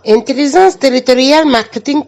Intelligence territoriale, marketing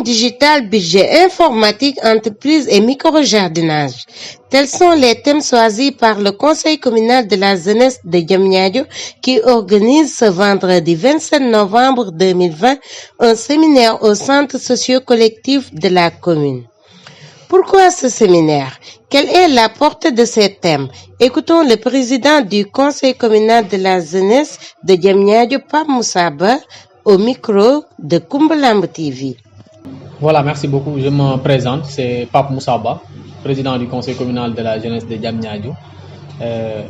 digital, budget informatique, entreprise et micro-jardinage. Tels sont les thèmes choisis par le Conseil communal de la jeunesse de Diamniadio qui organise ce vendredi 27 novembre 2020 un séminaire au centre socio-collectif de la commune. Pourquoi ce séminaire? Quelle est la portée de ces thèmes? Écoutons le président du Conseil communal de la jeunesse de Diamniadio, Pape Moussa Ba, au micro de Kumbalamb TV. Voilà, merci beaucoup. Je me présente, c'est Pape Moussa Ba, président du Conseil communal de la jeunesse de Diamniadio.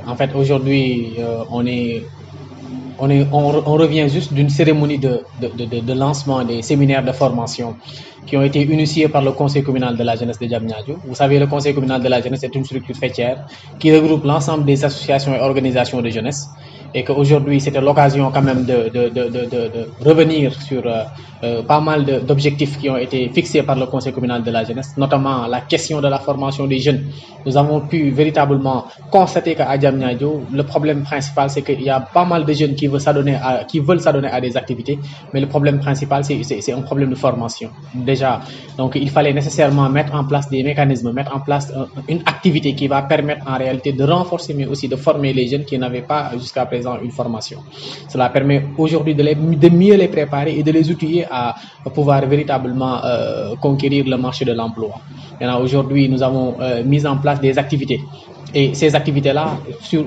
En fait, aujourd'hui, on revient juste d'une cérémonie de lancement des séminaires de formation qui ont été initiés par le Conseil communal de la jeunesse de Diamniadio. Vous savez, le Conseil communal de la jeunesse est une structure faîtière qui regroupe l'ensemble des associations et organisations de jeunesse. Et qu'aujourd'hui, c'était l'occasion quand même de revenir sur pas mal d'objectifs qui ont été fixés par le Conseil communal de la jeunesse, notamment la question de la formation des jeunes. Nous avons pu véritablement constater qu'à Diamniadio, le problème principal, c'est qu'il y a pas mal de jeunes qui veulent s'adonner à des activités, mais le problème principal, c'est un problème de formation. Déjà, donc il fallait nécessairement mettre en place des mécanismes, mettre en place une activité qui va permettre en réalité de renforcer, mais aussi de former les jeunes qui n'avaient pas jusqu'à présent une formation. Cela permet aujourd'hui de mieux les préparer et de les outiller à pouvoir véritablement conquérir le marché de l'emploi. Aujourd'hui, nous avons mis en place des activités. Et ces activités-là,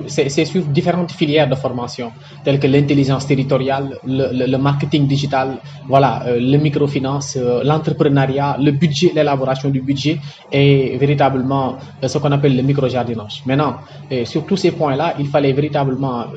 c'est sur différentes filières de formation, telles que l'intelligence territoriale, le marketing digital, voilà, le microfinance, l'entrepreneuriat, le budget, l'élaboration du budget et véritablement ce qu'on appelle le micro-jardinage. Maintenant, sur tous ces points-là, il fallait véritablement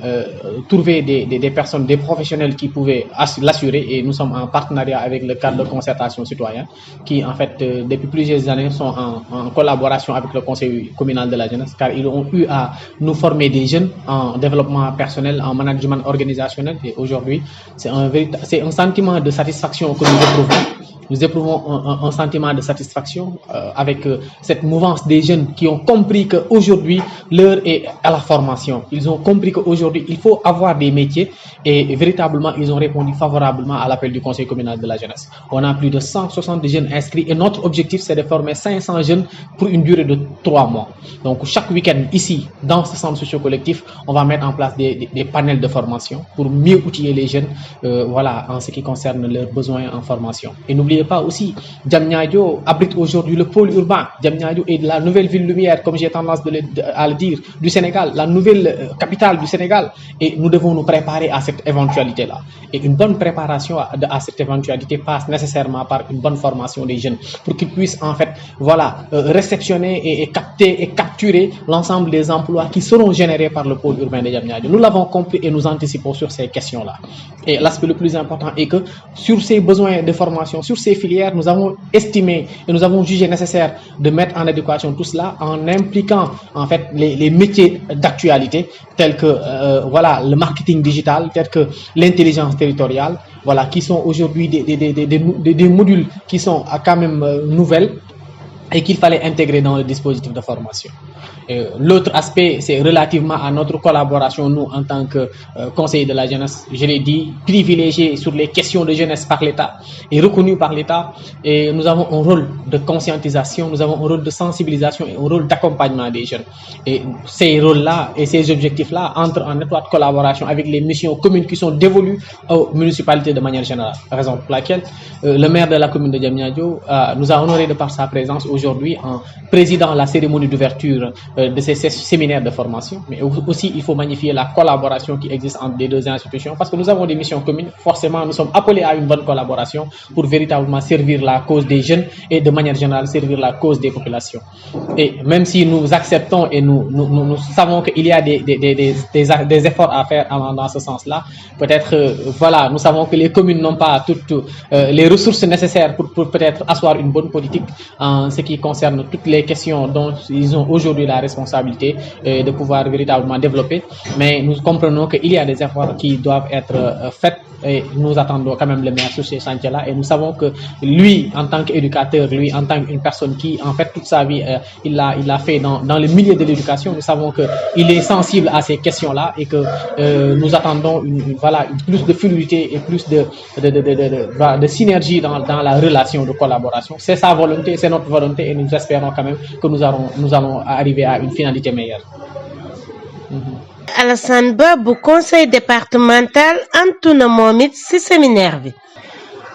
trouver des personnes, des professionnels qui pouvaient l'assurer et nous sommes en partenariat avec le cadre de concertation citoyenne qui, en fait, depuis plusieurs années sont en collaboration avec le Conseil communal de la jeunesse car ils ont eu à nous former des jeunes en développement personnel, en management organisationnel et aujourd'hui, c'est un sentiment de satisfaction que nous éprouvons. Nous éprouvons un sentiment de satisfaction avec cette mouvance des jeunes qui ont compris qu'aujourd'hui, l'heure est à la formation. Ils ont compris qu'aujourd'hui, il faut avoir des métiers et véritablement, ils ont répondu favorablement à l'appel du Conseil communal de la jeunesse. On a plus de 160 jeunes inscrits et notre objectif, c'est de former 500 jeunes pour une durée de 3 mois. Donc, chaque week-end, ici, dans ce centre socio-collectif, on va mettre en place des panels de formation pour mieux outiller les jeunes voilà, en ce qui concerne leurs besoins en formation. Et n'oubliez pas aussi, Diamniadio abrite aujourd'hui le pôle urbain. Diamniadio est la nouvelle ville lumière, comme j'ai tendance à le dire, du Sénégal, la nouvelle capitale du Sénégal. Et nous devons nous préparer à cette éventualité-là. Et une bonne préparation à cette éventualité passe nécessairement par une bonne formation des jeunes pour qu'ils puissent en fait, voilà, réceptionner et capter et capturer l'ensemble des emplois qui seront générés par le pôle urbain de Diamniadio. Nous l'avons compris et nous anticipons sur ces questions-là. Et l'aspect le plus important est que sur ces besoins de formation, sur ces filières, nous avons estimé et nous avons jugé nécessaire de mettre en adéquation tout cela en impliquant en fait les métiers d'actualité tels que voilà, le marketing digital, tels que l'intelligence territoriale, voilà, qui sont aujourd'hui des modules qui sont quand même nouvelles et qu'il fallait intégrer dans le dispositif de formation. L'autre aspect, c'est relativement à notre collaboration, nous, en tant que conseiller de la jeunesse, je l'ai dit, privilégié sur les questions de jeunesse par l'État et reconnu par l'État. Et nous avons un rôle de conscientisation, nous avons un rôle de sensibilisation et un rôle d'accompagnement des jeunes. Et ces rôles-là et ces objectifs-là entrent en étroite collaboration avec les missions communes qui sont dévolues aux municipalités de manière générale. Raison pour laquelle le maire de la commune de Diamniadio nous a honoré de par sa présence aujourd'hui en présidant la cérémonie d'ouverture de ces séminaires de formation, mais aussi il faut magnifier la collaboration qui existe entre les deux institutions parce que nous avons des missions communes, forcément nous sommes appelés à une bonne collaboration pour véritablement servir la cause des jeunes et de manière générale servir la cause des populations. Et même si nous acceptons et nous savons qu'il y a des efforts à faire dans ce sens-là, peut-être voilà, nous savons que les communes n'ont pas toutes les ressources nécessaires pour peut-être asseoir une bonne politique en ce qui qui concerne toutes les questions dont ils ont aujourd'hui la responsabilité de pouvoir véritablement développer. Mais nous comprenons qu'il y a des efforts qui doivent être faits et nous attendons quand même le maire sur ces chantiers-là. Et nous savons que lui, en tant qu'éducateur, lui, en tant qu'une personne qui, en fait, toute sa vie, il l'a fait dans le milieu de l'éducation, nous savons qu'il est sensible à ces questions-là et que nous attendons une plus de fluidité et plus de synergie dans la relation de collaboration. C'est sa volonté, c'est notre volonté et nous espérons quand même que nous allons arriver à une finalité meilleure. Alassane Ba bu conseil départemental antu na moom it ci séminaire bi.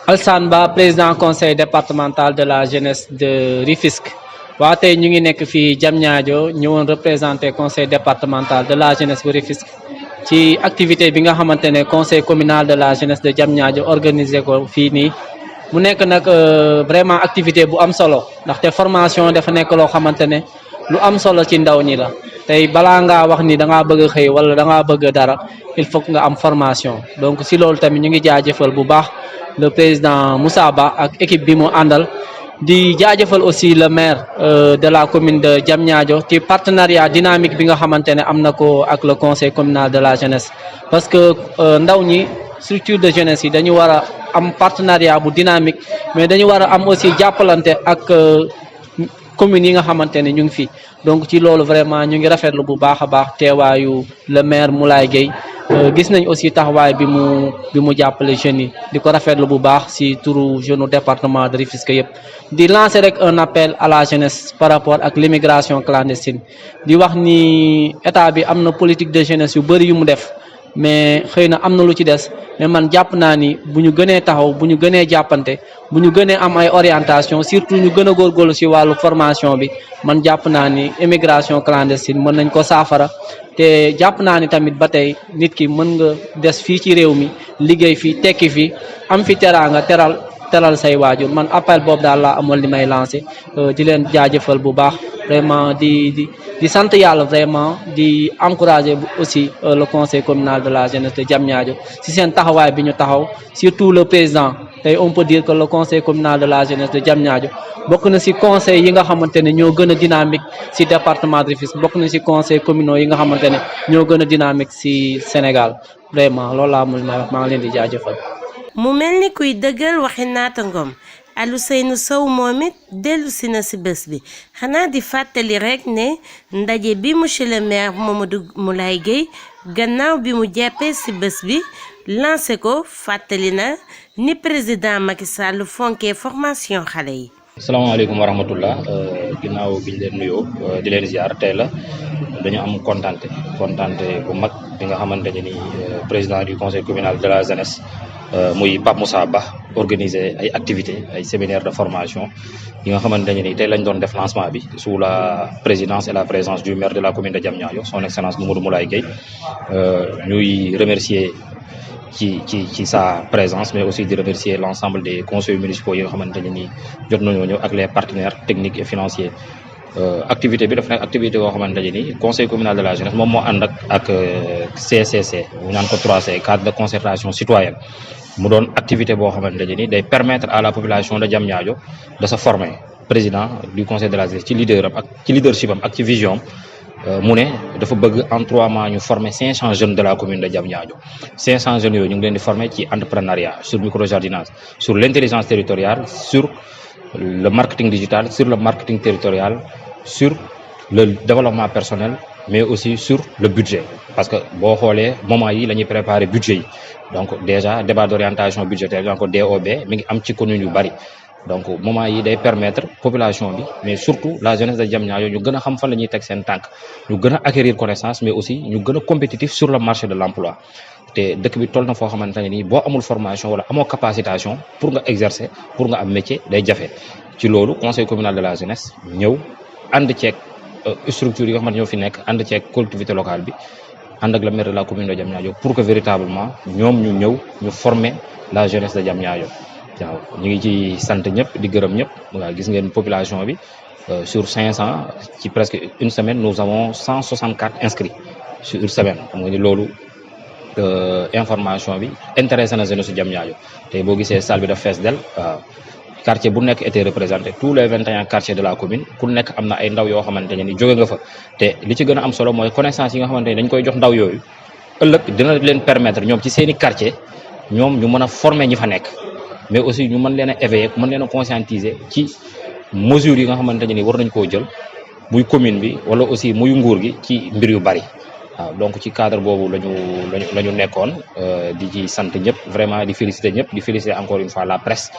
Alassane Ba président conseil départemental de la jeunesse de Rufisque. waaw tey ñu ngi nekk fii Diamniadio ñëwoon représenté conseil départemental de la jeunesse bu Rufisque ci activité bi nga xamante ne conseil communal de la jeunesse de Diamniadio organisé ko fii nii mu nekk nag vraiment activité bu am solo ndaxte formation dafa nekk loo xamante ne lu am solo ci ndaw ñi la tey balaa ngaa wax ni da ngaa bëgg a xëy wala da ngaa bëgg dara il faut que nga am formation donc si loolu tamit ñu ngi jaajëfal bu baax le président Moussa Ba ak équipe bi mu àndal di jaajëfal aussi le maire de la commune de Diamniadio ci partenariat dynamique bi nga xamante ne am na ko ak le conseil communal de la jeunesse parce que ndaw ñi structure de jeunesse yi dañu war a am partenariat bu dynamique mais dañu war a am aussi jàppalante ak communes yi nga xamante ne ñu ngi fi donc ci loolu vraiment ñu ngi rafetlu bu baax a baax teewaayu le maire Moulay Gueye gis nañ aussi taxawaay bi mu jàppale jeunes yi di ko rafetlu bu baax si turu jeune département de Rufisque yëpp di lancer rek un appel à la jeunesse par rapport ak l'immigration clandestine di wax ni état bi am na politique de jeunesse yu bëri yu mu def mais xëy na am na lu ci des mais man jàpp naa ni bu ñu gënee taxaw bu ñu gënee jàppante bu ñu gënee am ay orientation surtout ñu gën a góorgóorlu si wàllu formation bi man jàpp naa ni immigration clandestine mën nañ ko saafara te jàpp naa ni tamit ba tey nit ki mën nga des fii ci réew mi liggéey fi tekki fi am fi teraanga teral say waajur man appel boobu daal laa amoon li may lancé di leen jaajëfal bu baax vraiment di sant yàlla vraiment di encourager aussi le conseil communal de la jeunesse de Diamniadio si seen taxawaay bi ñu taxaw surtout le président tey on peut dire que le conseil communal de la jeunesse de Diamniadio bokk na si conseil yi nga xamante ne ñoo gën a dynamique si département de Rufisque bokk na si conseil communaux yi nga xamante ne ñoo gën a dynamique si Sénégal vraiment loolu laa mun na wax maa ngi leen di jaajëfal. mu mel ni kuy dëggal waxi naatangom Alioune Sow moom it dellu si na si bés bi xanaa di fàttali rek ne ndaje bi monsieur le maire Mamadou Moulay Gueye gannaaw bi mu jàppee si bés bi lancé ko fàttali na ni président Macky Sall fonkee formation xale yi. asalaamaaleykum wa rahmatullah ginnaaw bi ñu leen nuyoo di leen ziar tey la dañu am kontante bu mag bi nga xamante ne ni président du conseil communal de la jeunesse muy Pape Moussa Ba organiser ay activités ay séminaires de formation yi nga xamante ne ni tey lañ doon def lancement bi sous la présidence et la présence du maire de la commune de Diamniadio son excellence Mamadou Moulay Gueye ñuy remercier ci sa présence mais aussi di remercier l'ensemble des conseils municipaux yi nga xamante ne ni jot nañoo ñëw ak les partenaires techniques et financiers activité bi daf nekk activité yoo xamante ne ni conseil communal de la jeunesse moom moo ànd ak CCC ñu naan ko 3C cadre de concertation citoyenne mu doon activité boo xamante ne ni day permettre à la population de Diamniadio de se former président du conseil de la jeunesse ci leadership am ak ci vision mu ne dafa bëgg en 3 mois ñu former 500 jeunes de la commune de Diamniadio 500 jeunes yooyu ñu ngi leen di former ci entrepreneuriat sur microjardinage sur l'intelligence territoriale sur le marketing digital sur le marketing territorial sur le développement personnel mais aussi sur le budget parce que boo xoolee moment yi la ñuy préparer budget yi donc déjà débat d'orientation budgétaire donc DOB mi ngi am ci commune yu bari donc moment yi day permettre population bi mais surtout la jeunesse de Diamniadio ñu gën a xam fan la ñuy teg seen tànk ñu gën a acquérir connaissance mais aussi ñu gën a compétitif sur le marché de l'emploi te dëkk bi toll na foo xamante ne nii boo amul formation wala amoo capacitation pour nga exercer pour nga am métier day jafe ci loolu conseil communal de la jeunesse ñëw ànd ceeg structure yi nga xamante ñoo fi nekk ànd ceeg collectivité locale bi ànd ak le maire de la commune de Diamniadio pour que véritablement ñoom ñu ñëw ñu former la jeunesse de Diamniadio waaw ñu ngi ci sant ñëpp di gërëm ñëpp waaw gis ngeen population bi sur 500 ci presque une semaine nous avons 164 inscrits sur une semaine xam nga ni loolu information bi intéressé na jeunesse su Diamniadio tey boo gisee salle bi daf fees del waaw quartier bu nekk était représenté tous les 21 quartiers de la commune ku nekk am na ay ndaw yoo xamante ne ni jóge nga fa te li ci gën a am solo mooy connaissance yi nga xamante ne dañ koy jox ndaw yooyu ëllëg dina leen permettre ñoom ci seen i quartier ñoom ñu mën a former ñi fa nekk mais aussi ñu mën leen a éveiller mën leen a conscientiser ci mesures yi nga xamante ne ni war nañ koo jël muy commune bi wala aussi muy nguur gi ci mbir yu bari waaw donc ci cadre boobu la ñu nekkoon di ci sant ñëpp vraiment di féliciter ñëpp di féliciter encore une fois la presse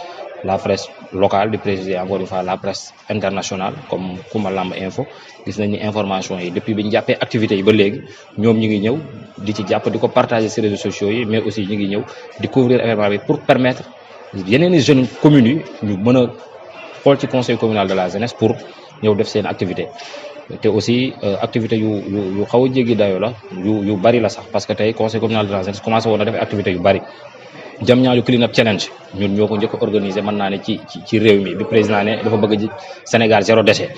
locale di féliciter encore une fois la presse internationale comme Kouma Lamb Info gis nañ ni information yi depuis bi ñu jàppee activités yi ba léegi ñoom ñu ngi ñëw di ci jàpp di ko partager ci réseaux sociaux yi mais aussi ñu ngi ñëw di couvrir événement bi pour permettre yeneen i jeunes communes yi ñu mën a xool ci conseil communal de la jeunesse pour ñëw def seen activité te aussi activité yu xaw a jéggi dayo la yu bari la sax parce que tey conseil communal de la jeunesse commencé woon na def activité yu bari Diamniadio Clean Up Challenge ñun ñoo ko njëkk a organiser mën naa ne ci réew mi bi président ne dafa bëgg ji Sénégal 0 déchet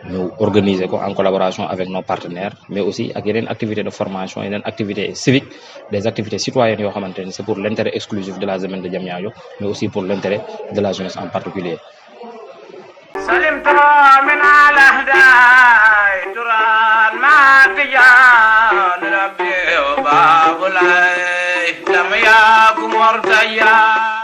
ñu organiser ko en collaboration avec nos partenaires mais aussi ak yeneen activités de formation yeneen activités civiques des activités citoyennes yoo xamante ne c'est pour l'intérêt exclusif de la jeunesse de Diamniadio mais aussi pour l'intérêt de la jeunesse en particulier. سلمت من على هداي تران ما تجان ربي وباب العين لم يكن مرتيا